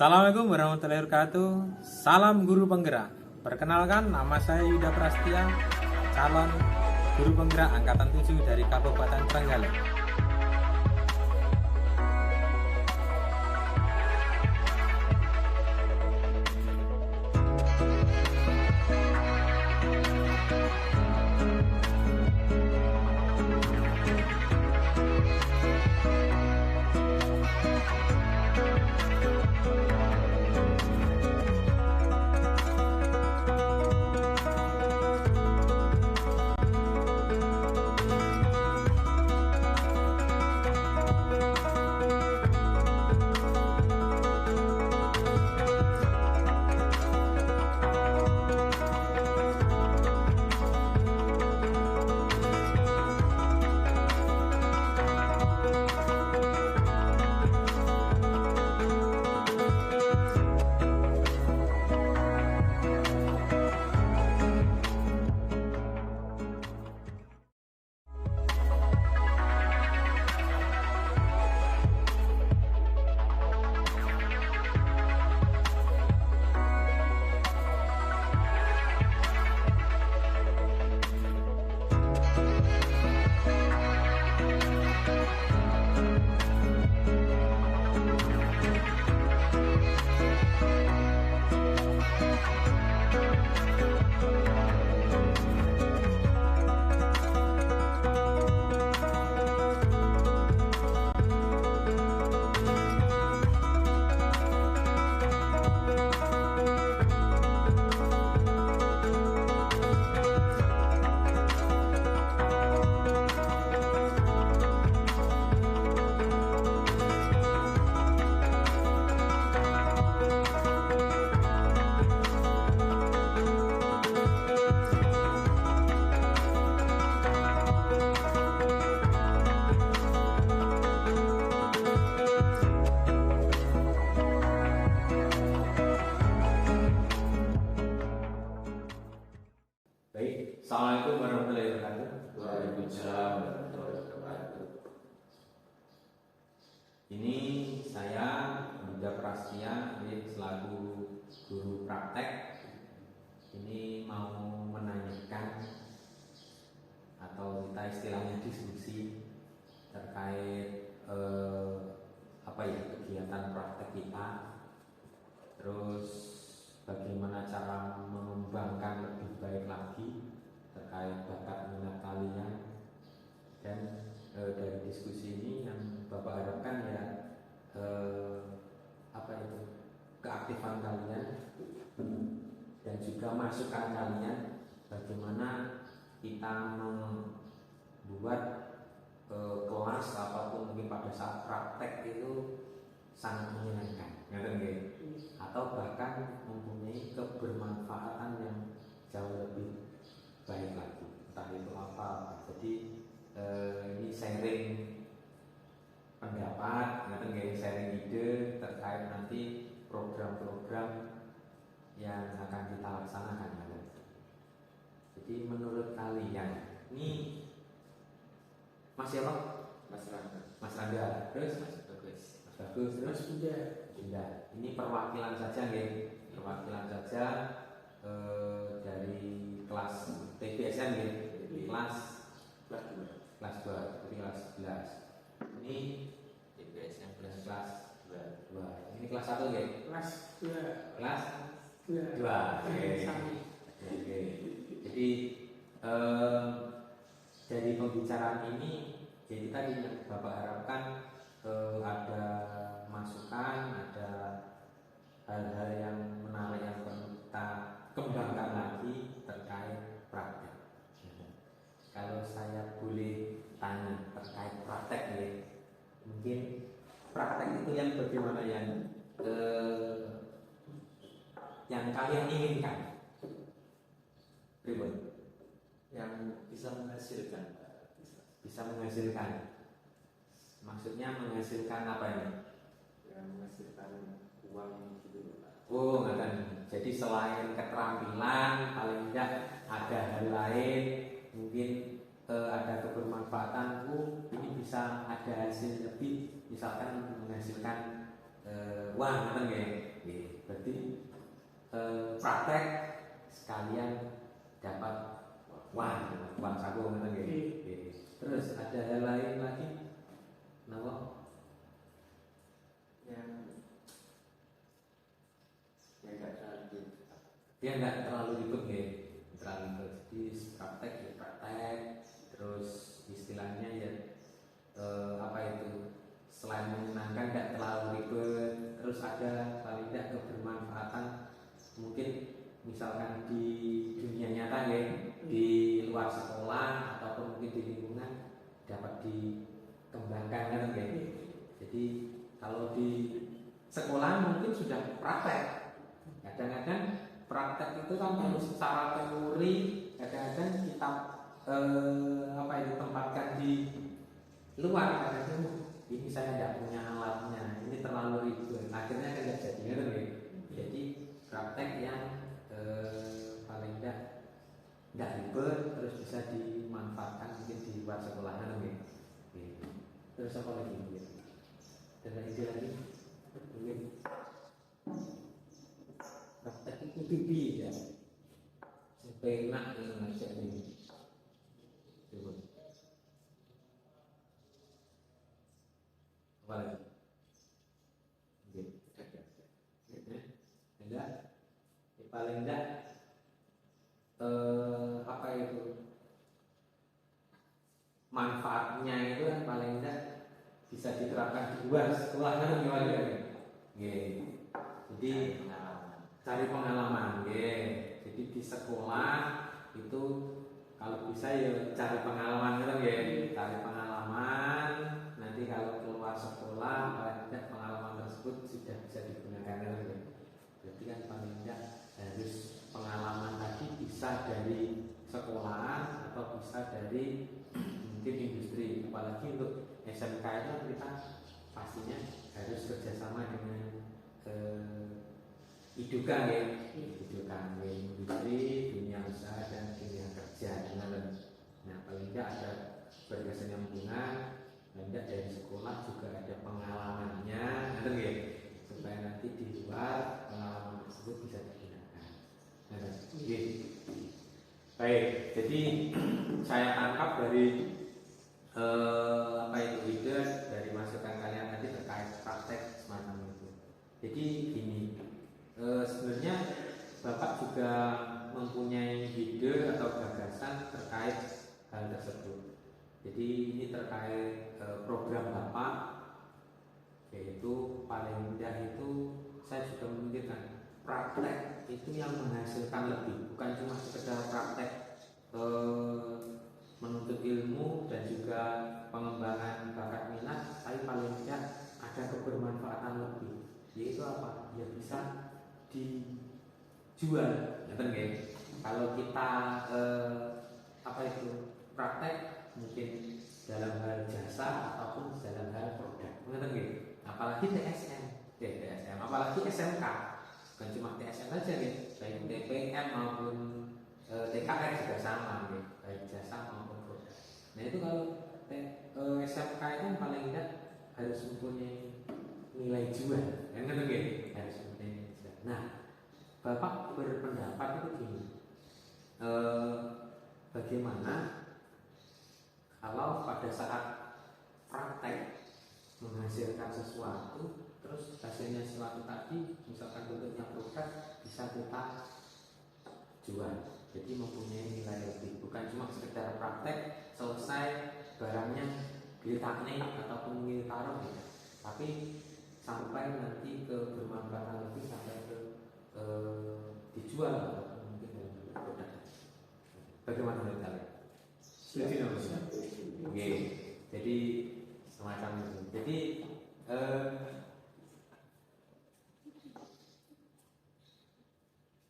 Assalamualaikum warahmatullahi wabarakatuh. Salam guru penggerak. Perkenalkan, nama saya Yuda Prastia, calon guru penggerak angkatan 7 dari Kabupaten Trenggalek. Baik, Assalamualaikum warahmatullahi wabarakatuh. Waalaikumsalam warahmatullahi wabarakatuh. Ini saya Yuda Prastia, selaku guru praktek. Ini mau menanyakan atau kita istilahnya diskusi terkait kegiatan praktek kita. Terus bagaimana cara mengembangkan lebih baik lagi terkait bakat minat kalian, dan dari diskusi ini yang Bapak harapkan ya keaktifan kalian dan juga masukan kalian bagaimana kita membuat kelas ataupun mungkin pada saat praktek itu sangat menyenangkan, atau bahkan mempunyai kebermanfaatan yang jauh lebih baik lagi, entah itu apa. Jadi ini sharing pendapat, sharing ide terkait nanti program-program yang akan kita laksanakan. Jadi menurut kalian ini Mas siapa? Mas Rangga. Mas Rangga. Terus Mas Bagus. Mas Bagus. Terus Mas Bunda. Bunda. Ini perwakilan saja, perwakilan saja dari kelas TPSN, kelas 2, tapi kelas 11. Ini TPSN kelas 2. 2. Ini kelas 1 ya? Kelas 2. Kelas 2. Oke. Jadi dari pembicaraan ini, jadi tadi yang Bapak harapkan ada masukan, ada hal-hal yang menarik yang perlu kita kembangkan lagi terkait praktek. Kalau saya boleh tanya terkait praktek ya, mungkin praktek itu yang bagaimana yang kalian inginkan? Ribut. Yang bisa menghasilkan. Bisa menghasilkan. Maksudnya menghasilkan apa ini? Yang menghasilkan uang gitu. Oh, nggak. Jadi selain keterampilan, paling tidak ada hal lain, mungkin ada kebermanfaatan. Ini bisa ada hasil lebih, misalkan menghasilkan uang, nggak? Nggih. Berarti praktek sekalian dapat uang saku ngoten nggih. Nggih. Terus ada hal lain lagi? Napa? yang nggak terlalu Dia nggak terlalu ribet nggih. Terlalu ribet. Jadi praktek ya praktek. Terus istilahnya ya apa itu? Selain menyenangkan nggak terlalu ribet. Terus ada paling tidak kebermanfaatan mungkin misalkan di dunia nyata ya, di luar sekolah ataupun mungkin di lingkungan dapat dikembangkan kan ya. Jadi kalau di sekolah mungkin sudah praktek. Kadang-kadang praktek itu kan harus secara teori, kadang-kadang kita apa itu tempatkan di luar, kadang-kadang ini saya tidak punya alatnya, ini terlalu ribet, akhirnya kan tidak jadi kan ya. Jadi praktek yang paling tidak ribet, terus bisa dimanfaatkan mungkin di luar sekolah kan ya. Terus apa lagi mungkin? Dan ide lagi mungkin praktek itu pipi ya, penak yang ngajak ini. Coba. Apa lagi? Enggak. Paling enggak apa itu? Manfaatnya itu kan paling enggak bisa diterapkan di luar sekolah kan gimana ya? Jadi cari pengalaman, jadi di sekolah itu kalau bisa ya cari pengalaman gitu ya, cari pengalaman. Nanti kalau keluar sekolah paling tidak pengalaman tersebut sudah bisa digunakan gitu ya. Berarti kan paling tidak harus pengalaman tadi bisa dari sekolah atau bisa dari mungkin industri. Apalagi untuk SMK itu kita pastinya harus kerjasama dengan Idukan ya, Idukan ya, industri, dunia usaha dan dunia kerja. Nah paling tidak ada berkesan hubungan, paling tidak dari sekolah juga ada pengalamannya, gitu ya, supaya nanti di luar pengalaman tersebut bisa digunakan. Baik, jadi saya tangkap dari apa itu ide dari masukan kalian tadi terkait praktek semacam itu. Jadi gini. Sebenarnya Bapak juga mempunyai ide atau gagasan terkait hal tersebut. Jadi ini terkait program Bapak, yaitu paling mudah itu saya juga memikirkan praktek itu yang menghasilkan lebih, bukan cuma sekedar praktek menuntut ilmu dan juga pengembangan bakat minat, tapi paling tidak ada kebermanfaatan lebih. Yaitu apa? Ya bisa dijual, ngerti nggih? Kalau kita apa itu praktek mungkin dalam hal jasa ataupun dalam hal produk, ngerti nggih? Apalagi TSM, apalagi SMK, bukan cuma TSM aja nih, baik TPM maupun TKR juga sama nih, baik jasa maupun produk. Nah itu kalau SMK itu paling tidak harus mempunyai nilai jual, yang ngerti nggih? Harus mempunyai nilai jual. Nah, Bapak berpendapat itu gini, bagaimana kalau pada saat praktek menghasilkan sesuatu, terus hasilnya sesuatu tadi, misalkan bentuknya produk, bisa kita jual, jadi mempunyai nilai lebih, bukan cuma sekedar praktek selesai barangnya ditakni ataupun ditaruh, tapi sampai nanti ke bermanfaatan lebih, sampai ke dijual atau mungkin dalam bentuk produk. Bagaimana menurut kalian? Setuju nggak? Oke. Jadi semacam itu. Jadi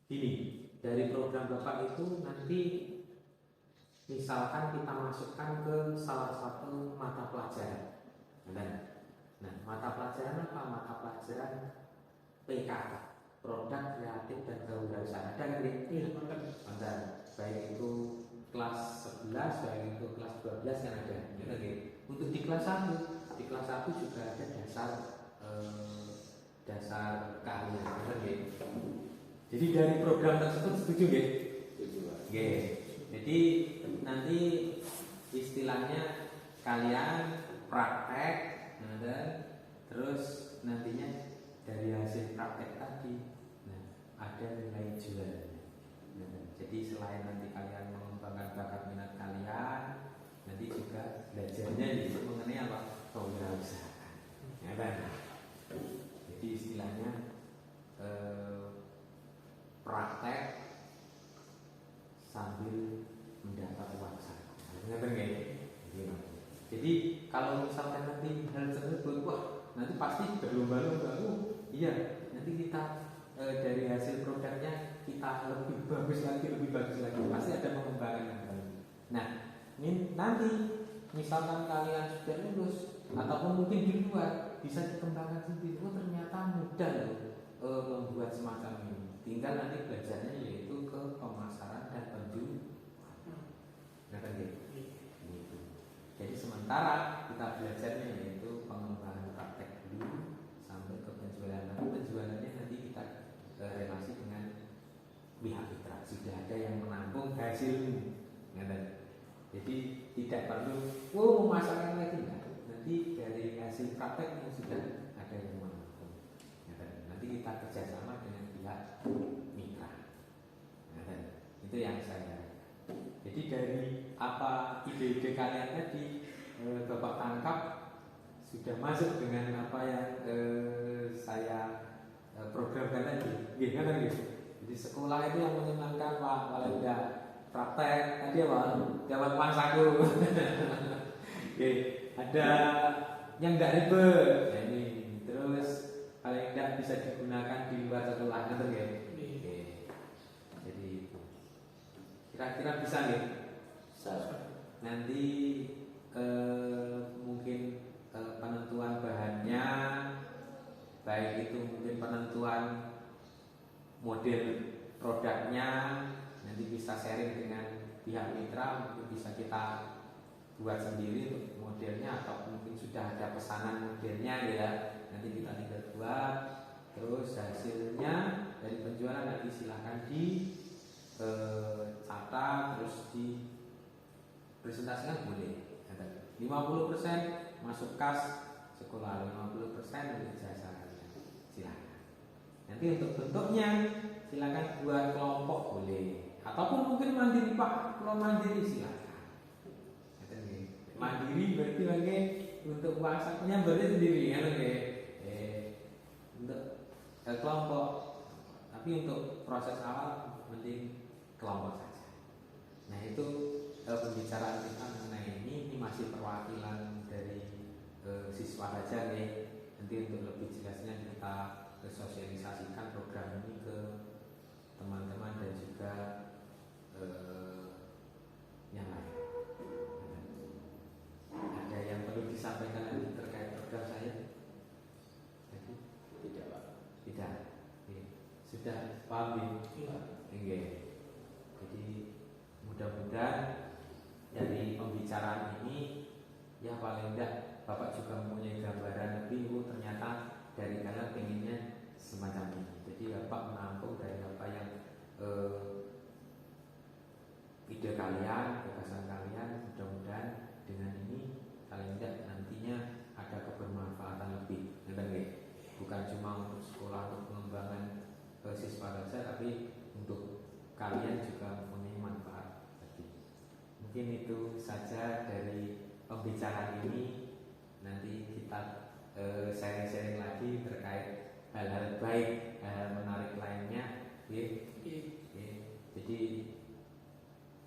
gini, dari program Bapak itu nanti misalkan kita masukkan ke salah satu mata pelajaran. Nah, mata pelajaran apa? Mata pelajaran PKK, produk kreatif dan kewirausahaan. Ada kan? Iya, ada. Baik itu kelas 11, baik itu kelas 12 kan ada. Untuk di kelas 1, juga ada dasar keahlian. Bener nggih? Jadi dari program tersebut setuju nggih? Setuju, Pak. Nggih. Jadi nanti istilahnya kalian praktek, terus nantinya dari hasil praktek tadi, ada nilai jualnya. Jadi selain nanti kalian mengembangkan bakat minat kalian, nanti juga belajarnya itu mengenai apa? Kewirausahaan. Ya kan? Jadi istilahnya praktek sambil mendapat uang saku. Ngerti nggak? Jadi kalau misalkan nanti hal tersebut, wah nanti pasti berlomba-lomba. Iya, nanti kita dari hasil produknya kita lebih bagus lagi, pasti ada pengembangan yang baru. Nah, ini nanti misalkan kalian sudah lulus ataupun mungkin di luar bisa dikembangkan sendiri. Oh ternyata mudah loh membuat semacam ini. Tinggal nanti belajarnya yaitu ke pemasaran dan penjualan. Nah kan gitu. Jadi sementara kita belajarnya yaitu pengembangan praktek dulu sampai ke penjualan. Nanti penjualannya nanti kita relasi dengan pihak mitra. Sudah ada yang menampung hasilnya. Jadi tidak perlu memasarkan lagi enggak. Nanti dari hasil praktek yang sudah ada yang menampung. Nanti kita kerjasama dengan pihak mitra. Itu yang saya. Jadi dari apa ide-ide kalian tadi Bapak tangkap sudah masuk dengan apa yang saya programkan tadi. Gimana gitu? Jadi sekolah itu yang menyenangkan Pak, kalau tidak praktek tadi apa? Dapat uang saku. Oke, ada yang tidak ribet. Nah, ini terus paling tidak bisa digunakan di luar sekolah, gitu ya. Oke. Jadi kira-kira bisa nih. Nanti mungkin penentuan bahannya, baik itu mungkin penentuan model produknya, nanti bisa sharing dengan pihak mitra, mungkin bisa kita buat sendiri modelnya atau mungkin sudah ada pesanan modelnya ya, nanti kita tinggal buat. Terus hasilnya dari penjualan nanti silahkan di catat, terus di presentasikan boleh. 50% masuk kas sekolah, 50% untuk jasa kalian. Silakan. Nanti untuk bentuknya silakan buat kelompok boleh, ataupun mungkin mandiri Pak. Kalau mandiri silakan. Mandiri berarti lagi untuk uang sakunya berarti sendiri kan untuk kelompok. Tapi untuk proses awal penting kelompok saja. Nah itu pembicaraan kita mengenai ini masih perwakilan dari siswa saja nih. Nanti untuk lebih jelasnya kita sosialisasikan program ini ke teman-teman dan juga yang lain. Ada yang perlu disampaikan lagi terkait program saya? Tidak, Pak. Tidak. Sudah paham ya? Enggak. Jadi mudah-mudahan dari pembicaraan ini ya paling tidak Bapak juga mempunyai gambaran lebih. Ternyata dari kalian pengennya semacam ini. Jadi Bapak menampung dari apa yang ide kalian, gagasan kalian. Mudah-mudahan dengan ini paling tidak nantinya ada kebermanfaatan lebih. Bukan cuma untuk sekolah, untuk pengembangan siswa saja, tapi untuk kalian juga mempunyai manfaat. Mungkin itu saja dari pembicaraan ini. Nanti kita sharing-sharing lagi terkait hal-hal baik, hal menarik lainnya. Jadi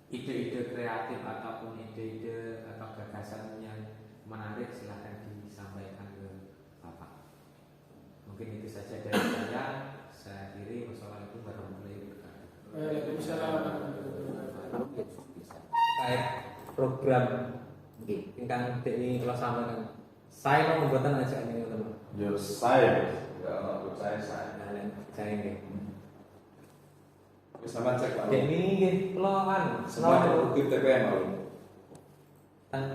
ide-ide kreatif ataupun ide-ide atau gagasan yang menarik silahkan disampaikan ke Bapak. Mungkin itu saja dari saya. Saya akhiri. Wassalamualaikum warahmatullahi wabarakatuh. Waalaikumsalam. Terkait program ingkang ini kalau sampaikan, saya mau membuatkan aja ini teman. Yo saya, ya saya. Saya ini. Bisa cek Pak. Ini nggih kula kan Semua bukti TPM Pak. Tan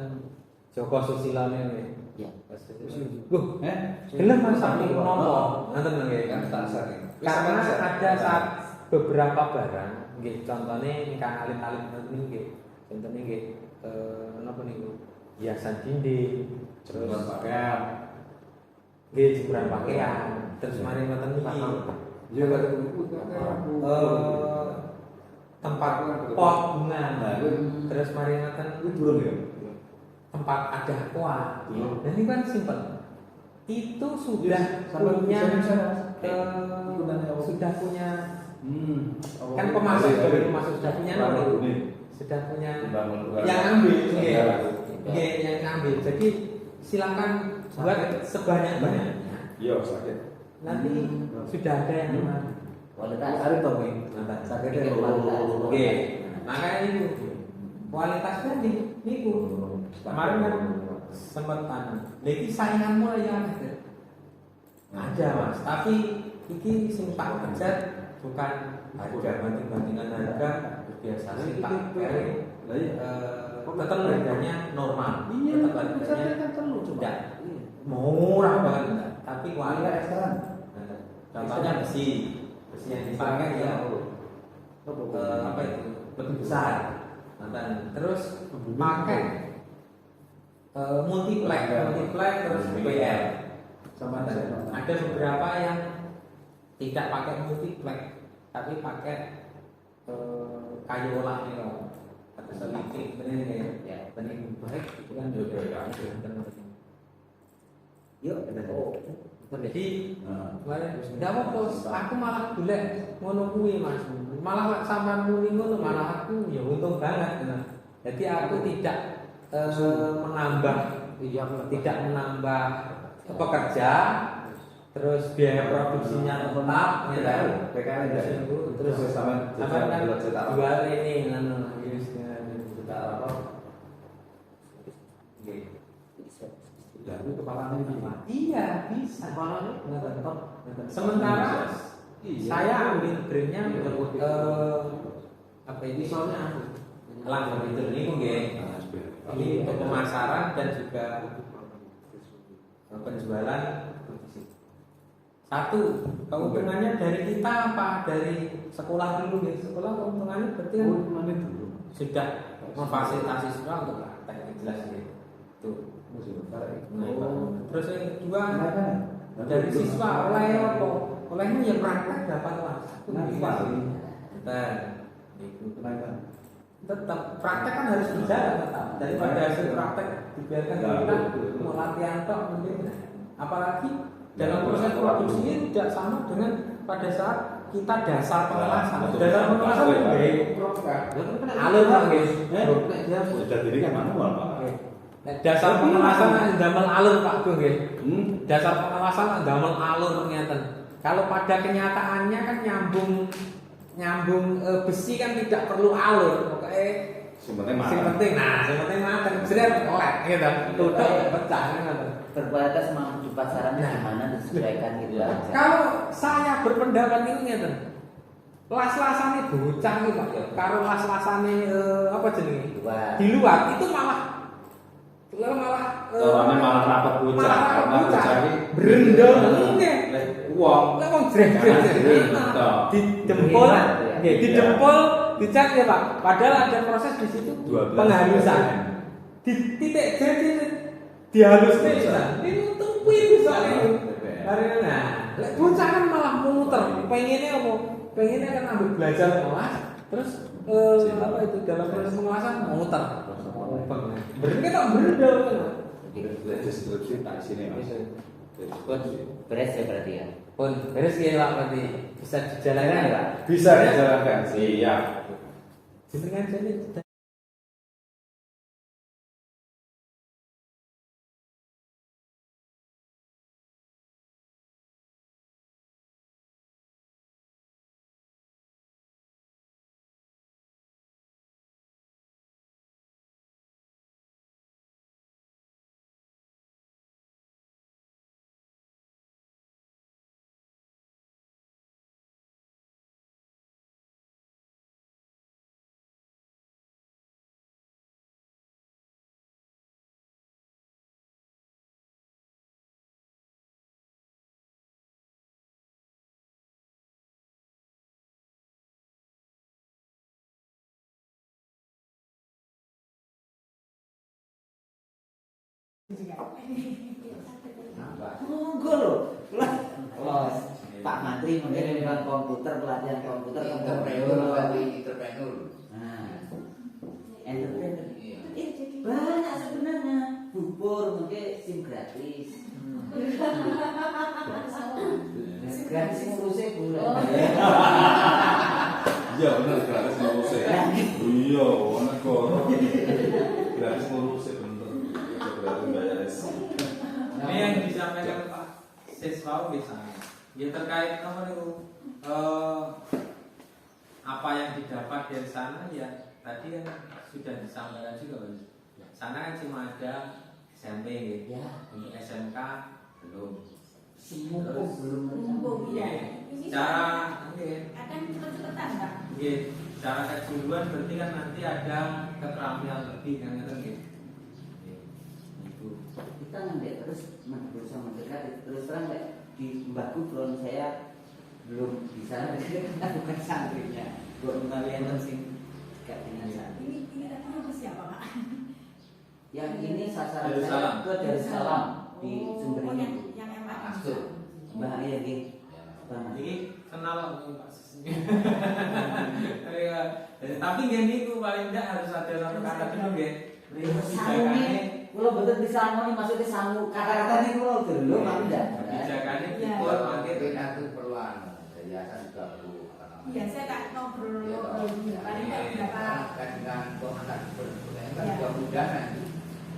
Joko Susilo ini. Iya. Gelem Mas saking nopo? Ngoten nggih. Kan tak saking. Karena ada saat beberapa barang, nggih contohnya ingkang alit-alit nggih. Contohnya nggih napa niku? Hiasan dinding, terus Jemuran pakaian. nggih jemuran pakaian, terus mari ngoten niki. Ya kan Tempat pot bunga. Nah, itu Terus mari ngoten burung ya. tempat ada aqua. Iya. Dan ini kan simpel. Itu sudah Sampai punya bisa, sudah punya Oh, kan pemasok dari pemasok sudah punya nomor. Sudah punya yang ambil yang ambil. Jadi silakan buat sebanyak-banyaknya. Iya, sakit. Nanti sudah ada yang Kualitas. Ada toh, Mi? Sakitnya kualitas. Oke. Makanya itu kualitasnya niku. Kemarin kan sempat jadi saingan mulai ada. Ada Mas, tapi ini sing tak kejar bukan harga banding-bandingan harga biasa sih tak tetap harganya normal. Tetap harganya tidak murah banget enggak, tapi kualitas. Contohnya besi yang dipakai ya apa itu lebih besar. Terus pakai multiplex terus BL. Ada beberapa yang tidak pakai multiplex tapi pakai kayu olah nih loh. Atau selipik bener ya. Bener baik itu kan juga yuk jadi tidak apa aku malah golek ngono kuwi Mas. Malah sampean muni ngono malah aku ya untung banget. Jadi aku tidak tidak menambah pekerja, terus biaya produksinya tetap, ya PKL terus sama kan jual ini, juta apa? Itu kepalanya gimana? Iya bisa. Sementara saya ambil brandnya apa ini soalnya langsung itu ini ini untuk pemasaran dan juga penjualan. Satu, keuntungannya dari kita apa? Dari sekolah dulu ya. Sekolah keuntungannya berarti kan sudah memfasilitasi siswa untuk praktek jelas ya. Tuh. Terus yang kedua dari siswa oleh apa? Olehnya ya praktek dapat tetap praktek kan harus berjalan tetap daripada hasil praktek dibiarkan kita mau latihan tok mungkin apalagi dalam proses produksi ini tidak sama dengan pada saat kita dasar pengelasan itu alur guys sudah diri kan manual Pak. Dasar pengelasan ndamel alur Pak Bung nggih. Dasar pengelasan ndamel alur ngeten. Kalau pada kenyataannya kan nyambung besi kan tidak perlu alur. Pokoke sing penting maten. Seret oleh gitu. Tutup pecah ngoten. Berkualitas mampu di pasaran gimana disesuaikan gitu aja. Kalau saya berpendapat ini ngeten. Las-lasane bocah iki Pak ya. Karo las-lasane apa jenenge? Di luar itu malah rapat bocah karena bocah ini berendam nggih. Uang Lah wong dijempol dicat ya Pak. Padahal ada proses di situ penghalusan. Di titik jadi dihaluskan bisa. Ini untuk kuwi bisa karena lek bocah kan malah muter. Pengennya apa? Pengennya kan ambil belajar kelas terus apa itu dalam proses pengelasan muter. Berarti kita berendam kan. deskripsi tak sini Mas. Beres ya berarti ya. Pun beres ya Pak berarti bisa dijalankan ya Pak. Bisa dijalankan. Siap. Jenengan jadi Monggo lho. Los Pak Menteri mengirimkan komputer, pelatihan komputer ke entrepreneur. Nah, entrepreneur. Banyak sebenarnya. Bubur mungkin SIM gratis. Gratis ngurusnya bulan. Iya bener gratis ngurusnya. Iya, negara gratis ngurusnya bener. Gratis bayar SIM. Ini yang disampaikan Pak Siswa misalnya, ya terkait apa itu apa yang didapat dari sana ya tadi kan sudah disampaikan juga Mas. Sana kan cuma ada SMP gitu. Ya, Untuk SMK belum. mumpung belum Mumpung, Oke. iya. Cara oke. Akan cepet-cepetan, Pak. Oke, cara kejuruan berarti kan nanti ada keterampilan lebih kan gitu. Oke. Itu. kita nggak terus berusaha mendekat terus terang kayak di Mbah Gubron saya belum bisa bukan santrinya buat menawi enten sing dekat dengan santri. Ini datangnya ke siapa, Pak? Yang ini sasaran Darussalam. saya ke Darussalam di Sumber Oh, yang ini. yang emak Maksud. Mbah iya nggih. Mbah Mas. Jadi kenal Pak Sisnya. Tapi gini itu paling tidak harus ada satu kata dulu ya. Kebijakannya, Kalau betul disangoni maksudnya sangu kata-kata ini kalau dulu tapi enggak. kebijakannya Iya. dibuat makin Kita itu perluan, yayasan juga perlu apa namanya. Iya, saya tak ngobrol Iya, paling nggak berapa. kan dengan komentar sebenarnya kan Iya. juga mudah nanti.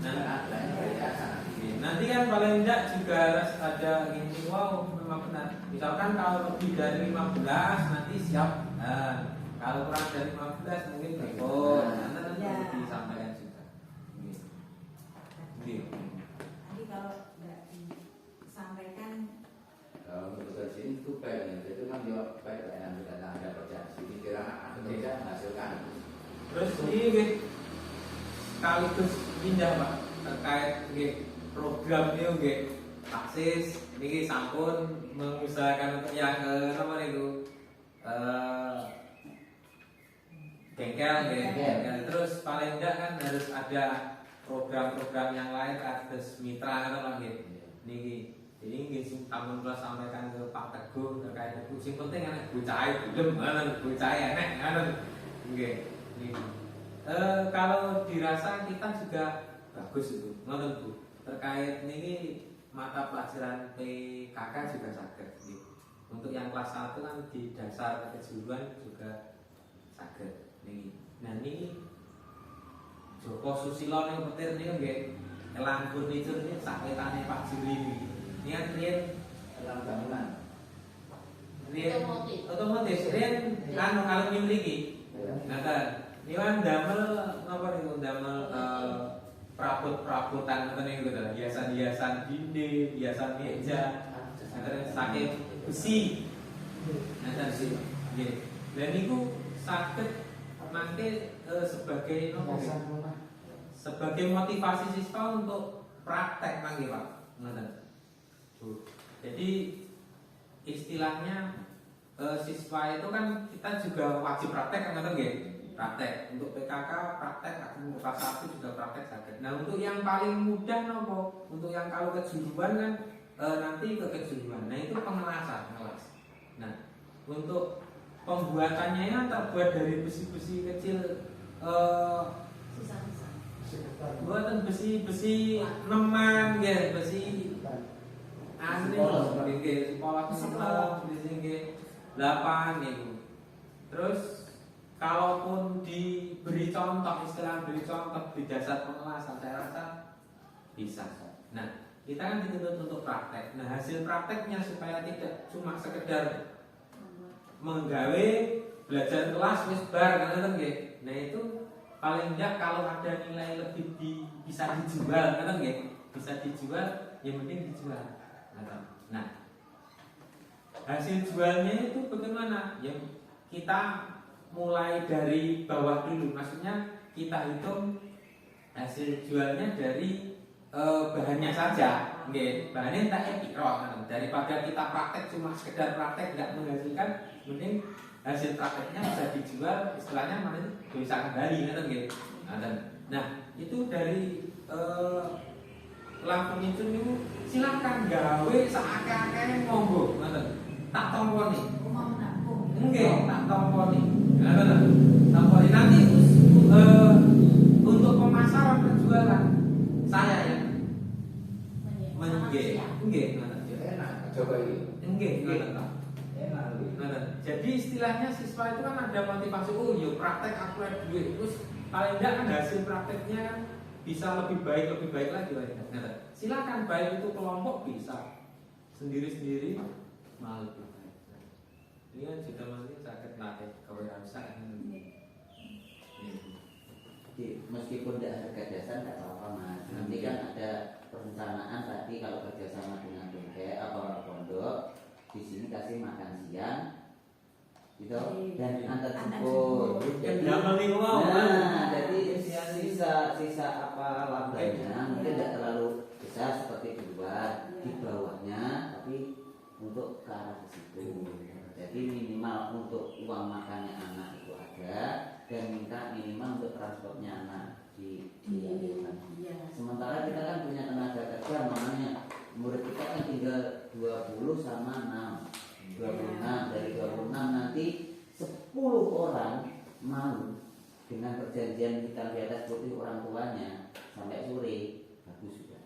Nah. Nah, lain yayasan. nanti kan paling tidak juga harus ada ini wow memang benar. Misalkan kalau lebih dari 15 nanti siap. Nah, kalau kurang dari 15 mungkin berikut. Nanti Ya. disampaikan juga. Gitu. Nanti kalau nggak disampaikan, Kalau untuk sini itu baik, itu kan jawab baik layanan kita ada kerja. Jadi kira ada kerja menghasilkan. Terus ini Wik, sekaligus pindah Pak terkait Wik, program ini Wik, Aksis ini sampun mengusahakan untuk yang apa itu bengkel Wik. Bengkel. Terus paling enggak kan harus ada program-program yang lain atas mitra kan Wik. Niki jadi nggih tamun kula sampaikan ke Pak Teguh terkait itu sing penting ana bocah gelem ana bocah enek ana nggih. Kalau dirasa kita juga bagus itu, ngoten Bu. Terkait ini mata pelajaran PKK juga saged. Untuk yang kelas 1 kan di dasar kejuruan juga saged. Nah ini Joko Susilo yang petir ini nggih elang furniture ini sakwetane Pak Juri ini. Ini kan riyen Dalam bangunan. otomotif riyen kan kalau mriki. Ngaten. Ini kan damel napa niku damel perabot-perabotan ngoten niku lho, hiasan-hiasan dinding, hiasan meja, ngaten saking besi. Ngaten sih. Nggih. Lah niku saged mangke sebagai napa nggih? Sebagai motivasi siswa untuk praktek mangke Pak. Ngoten. Jadi istilahnya siswa itu kan kita juga wajib praktek kan ngoten nggih? Praktek untuk PKK praktek, untuk kelas 1 juga praktek sakit. Nah untuk yang paling mudah nopo, untuk yang kalau kejuruan kan nanti ke kejuruan. Nah itu pengelasan kelas. Nah untuk pembuatannya kan terbuat dari besi-besi kecil, susah-susah. buatan besi-besi neman, ya besi asli, nggih, sekolah neman, besi nggih 8 gitu. Terus kalaupun diberi contoh, istilah beri contoh di dasar pengelasan, saya rasa bisa. Nah, kita kan dituntut untuk praktek. Nah, hasil prakteknya supaya tidak cuma sekedar menggawe belajar kelas wis bar kan nggih. Nah, itu paling enggak kalau ada nilai lebih bisa dijual kan nggih. Bisa dijual, ya mending dijual. Nah, hasil jualnya itu bagaimana? Ya kita mulai dari bawah dulu, maksudnya kita hitung hasil jualnya dari bahannya saja, nggih. Bahannya tak epikro, daripada kita praktek cuma sekedar praktek tidak menghasilkan, mending hasil prakteknya bisa dijual, istilahnya mana bisa kembali, nggih. Nah, itu dari elang furniture niku silakan gawe sakake-akeh monggo, ngoten. Tak tomponi. Mau menampung. Nggih, tak tomponi. Ngoten. Tomponi nanti untuk pemasaran penjualan saya ya. Nggih, nggih, ngoten. Enak, coba ini. Nggih, ngoten, Pak. Enak loh. Nah, jadi istilahnya siswa itu kan ada motivasi, oh yuk praktek aku ada duit, terus paling tidak kan hasil prakteknya kan bisa lebih baik lagi paling tidak. Nah, silakan baik itu kelompok bisa, sendiri malah lebih baik. Ini kan sudah masih sakit latih kewirausahaan. Jadi, meskipun tidak harga dasar tidak apa-apa mas. Nanti kan ada perencanaan tadi kalau kerjasama dengan bengkel atau pondok, di sini kasih makan siang, gitu, dan antar jemput. Yang gampang nih wow. Nah, jadi sisa apa labanya mungkin tidak terlalu besar seperti di luar, di bawahnya, tapi untuk ke arah ke situ. Jadi minimal untuk uang makannya anak itu ada, dan minta minimal untuk transportnya anak dialihkan. Sementara kita kan punya tenaga kerja, makanya murid kita kan tinggal 20 sama 6. 26 dari 26 nanti 10 orang mau dengan perjanjian kita di atas putih orang tuanya sampai sore bagus sudah.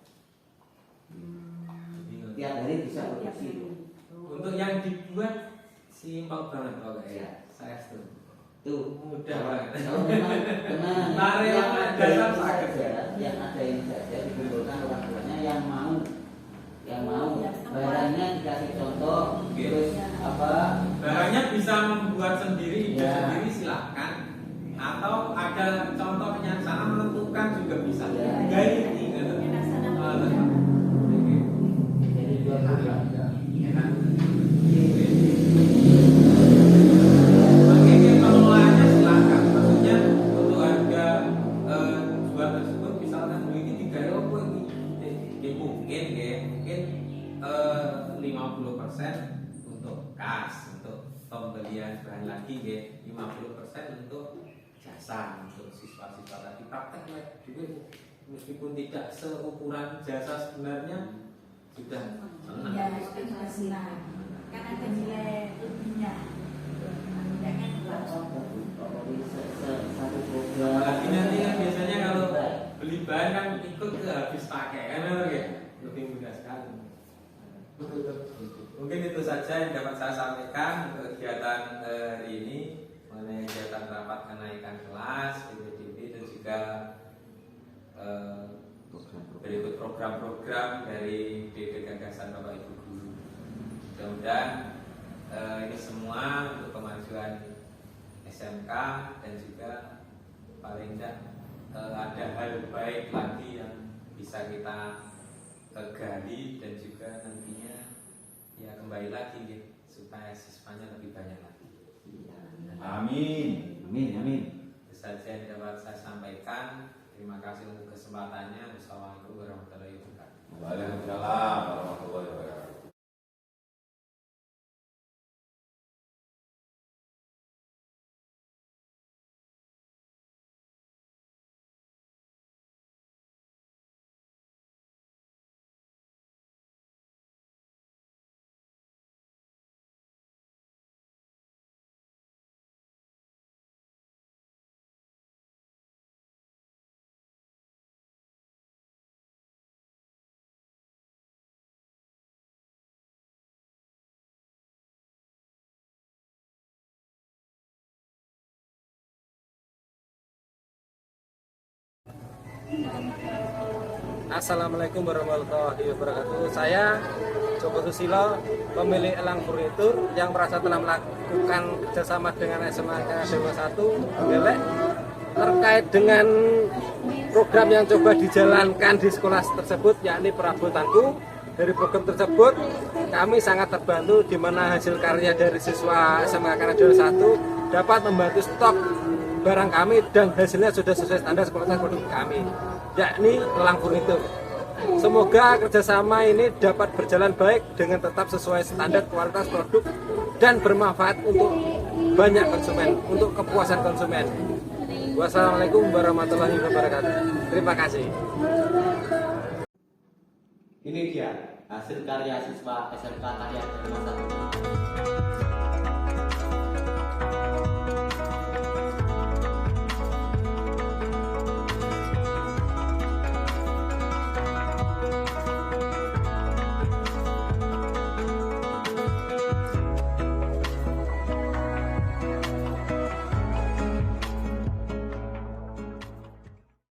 Tiap hari bisa produksi. Untuk yang dibuat simpel banget kalau Ya. saya setuju. Tuh Mudah banget. Kalau memang Lari yang apa, ada dasar ini sakit. saja, yang ada ini saja dikumpulkan orang tuanya yang mau barangnya dikasih contoh, Oke. terus apa? Barangnya bisa membuat sendiri, ide Ya. sendiri silakan. Atau ada contoh penyaksana menentukan juga bisa. Ya. Gaya ini gitu. Jadi dua program. Enak. Oke, pengelolaannya silakan. Maksudnya untuk harga jual tersebut misalkan ini 3 euro mungkin 50% untuk kas, untuk pembelian bahan lagi 50% untuk jasa untuk siswa-siswa tadi praktek juga meskipun tidak seukuran jasa sebenarnya sudah senang. Ya, itu juga senang. Kan ada nilai lebihnya. Jangan Satu program. Apalagi nanti kan biasanya kalau beli bahan kan ikut ke habis pakai kan lebih mudah sekali. Mungkin itu saja yang dapat saya sampaikan untuk kegiatan hari ini mengenai kegiatan rapat kenaikan kelas PPDB dan juga berikut program-program dari DD Gagasan Bapak Ibu Guru. Mudah-mudahan ini semua untuk kemajuan SMK dan juga paling tidak ada hal baik lagi yang bisa kita gali dan juga nantinya ya kembali lagi supaya siswanya lebih banyak lagi. Amin. Amin. Itu saja yang dapat saya sampaikan. Terima kasih untuk kesempatannya. Wassalamualaikum warahmatullahi wabarakatuh. Waalaikumsalam warahmatullahi wabarakatuh. Assalamualaikum warahmatullahi wabarakatuh. Saya Joko Susilo, pemilik Elang Furnitur yang merasa telah melakukan kerjasama dengan SMA Dewa 1 Belek terkait dengan program yang coba dijalankan di sekolah tersebut, yakni perabotanku. Dari program tersebut kami sangat terbantu di mana hasil karya dari siswa SMA Dewa 1 dapat membantu stok barang kami dan hasilnya sudah sesuai standar kualitas produk kami, yakni Elang Furnitur. Semoga kerjasama ini dapat berjalan baik dengan tetap sesuai standar kualitas produk dan bermanfaat untuk banyak konsumen, untuk kepuasan konsumen. Wassalamualaikum warahmatullahi wabarakatuh. Terima kasih. Ini dia hasil karya siswa SMK Tarian Dharma 1.